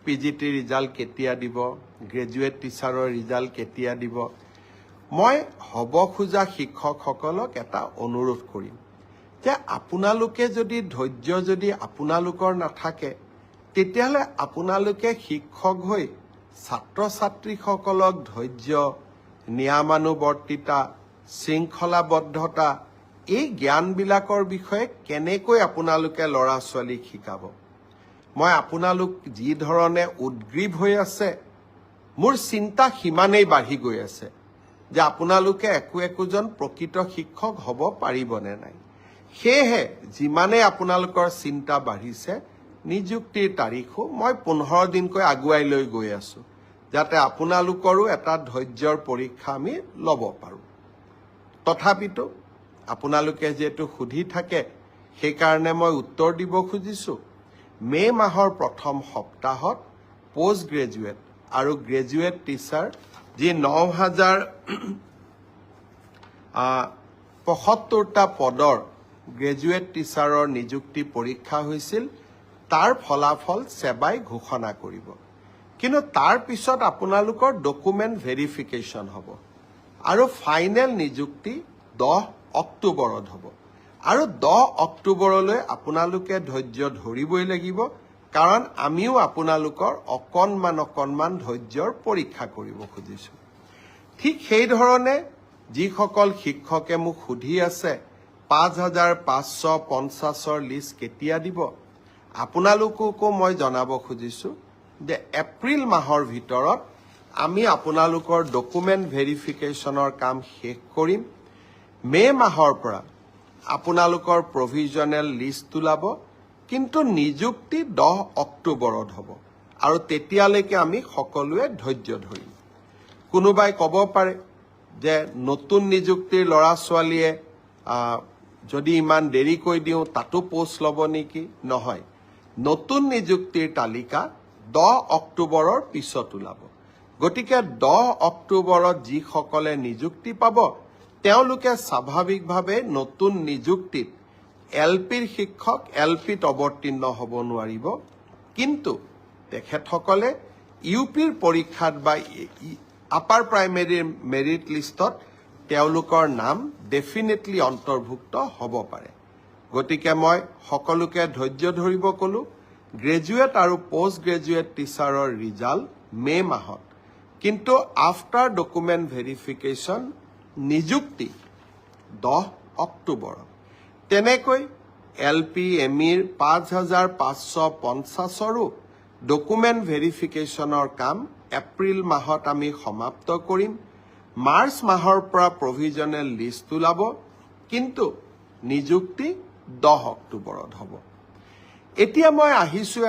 PGT result কেতিয়া দিব, graduate টিচাৰৰ result কেতিয়া দিব। মই হ'ব খোজা শিক্ষকসকলক এটা অনুৰোধ কৰিম যে আপোনালোকে যদি ধৈৰ্য যদি আপোনালোকৰ নাথাকে, তেতিয়াহ'লে আপোনালোকে শিক্ষক হৈ ছাত্ৰ ছাত্ৰীসকলক ধৈৰ্য, নিয়মানুৱৰ্তিতা, শৃংখলাবদ্ধতা এই জ্ঞানবিলাকৰ বিষয়ে কেনেকৈ আপোনালোকে ল'ৰা ছোৱালীক শিকাব। মই আপোনালোক যি ধৰণে উদ্গ্ৰীৱ হৈ আছে, মোৰ চিন্তা সিমানেই বাঢ়ি গৈ আছে যে আপোনালোকে একোজন প্ৰকৃত শিক্ষক হ'ব পাৰিবনে নাই। সেয়েহে যিমানে আপোনালোকৰ চিন্তা বাঢ়িছে, নিযুক্তিৰ তাৰিখো মই 15 দিনকৈ আগুৱাই লৈ গৈ আছো, যাতে আপোনালোকৰো এটা ধৈৰ্যৰ পৰীক্ষা আমি ল'ব পাৰোঁ। তথাপিতো আপোনালোকে যিহেতু সুধি থাকে, সেইকাৰণে মই উত্তৰ দিব খুজিছোঁ। মে' মাহৰ প্ৰথম সপ্তাহত পোষ্ট গ্ৰেজুৱেট আৰু গ্ৰেজুৱেট টিচাৰ যি 9,075টা পদৰ গ্ৰেজুৱেট টিচাৰৰ নিযুক্তি পৰীক্ষা হৈছিল, তাৰ ফলাফল সেৱাই ঘোষণা কৰিব। কিন্তু তাৰ পিছত আপোনালোকৰ ডকুমেণ্ট ভেৰিফিকেশ্যন হ'ব আৰু ফাইনেল নিযুক্তি 10 অক্টোবৰত হ'ব। আৰু 10 অক্টোবৰলৈ আপোনালোকে ধৈৰ্য ধৰিবই লাগিব, কাৰণ আমিও আপোনালোকৰ অকণমান ধৈৰ্যৰ পৰীক্ষা কৰিব খুজিছোঁ। ঠিক সেইধৰণে যিসকল শিক্ষকে মোক সুধি আছে 5,550ৰ লিষ্ট কেতিয়া দিব, আপোনালোককো মই জনাব খুজিছোঁ যে এপ্ৰিল মাহৰ ভিতৰত আমি আপোনালোকৰ ডকুমেণ্ট ভেৰিফিকেশ্যনৰ কাম শেষ কৰিম। মে' মাহৰ পৰা আপোনালোকৰ প্ৰভিজনেল লিষ্ট ওলাব, কিন্তু নিযুক্তি 10 অক্টোবৰত হ'ব আৰু তেতিয়ালৈকে আমি সকলোৱে ধৈৰ্য ধৰিম। কোনোবাই ক'ব পাৰে যে নতুন নিযুক্তিৰ ল'ৰা ছোৱালীয়ে যদি ইমান দেৰিকৈ দিওঁ তাতো পোষ্ট ল'ব নেকি? নহয়, নতুন নিযুক্তিৰ তালিকা 10 অক্টোবৰৰ পিছত ওলাব। গতিকে 10 অক্টোবৰত যিসকলে নিযুক্তি পাব, তেওঁলোকে স্বাভাৱিকভাৱে নতুন নিযুক্তিত LPৰ শিক্ষক LPত অৱতীৰ্ণ হ'ব নোৱাৰিব, কিন্তু তেখেতসকলে UPৰ পৰীক্ষাত বা আপাৰ প্ৰাইমেৰীৰ মেৰিট লিষ্টত তেওঁলোকৰ নাম ডেফিনেটলি অন্তৰ্ভুক্ত হ'ব পাৰে। গতিকে মই সকলোকে ধৈৰ্য ধৰিব ক'লোঁ। গ্ৰেজুৱেট আৰু পোষ্ট গ্ৰেজুৱেট টিচাৰৰ ৰিজাল্ট মে' মাহত, কিন্তু আফটাৰ ডকুমেণ্ট ভেৰিফিকেশ্যন নিযুক্তি 10 অক্টোবৰত। তেনেকৈ LP MEৰ 5,550ৰো ডকুমেণ্ট ভেৰিফিকেশ্যনৰ কাম এপ্ৰিল মাহত আমি সমাপ্ত কৰিম। মাৰ্চ মাহৰ পৰা প্ৰভিজনেল লিষ্ট ওলাব, কিন্তু নিযুক্তি 10 অক্টোবৰত হ'ব। এতিয়া মই আহিছোঁ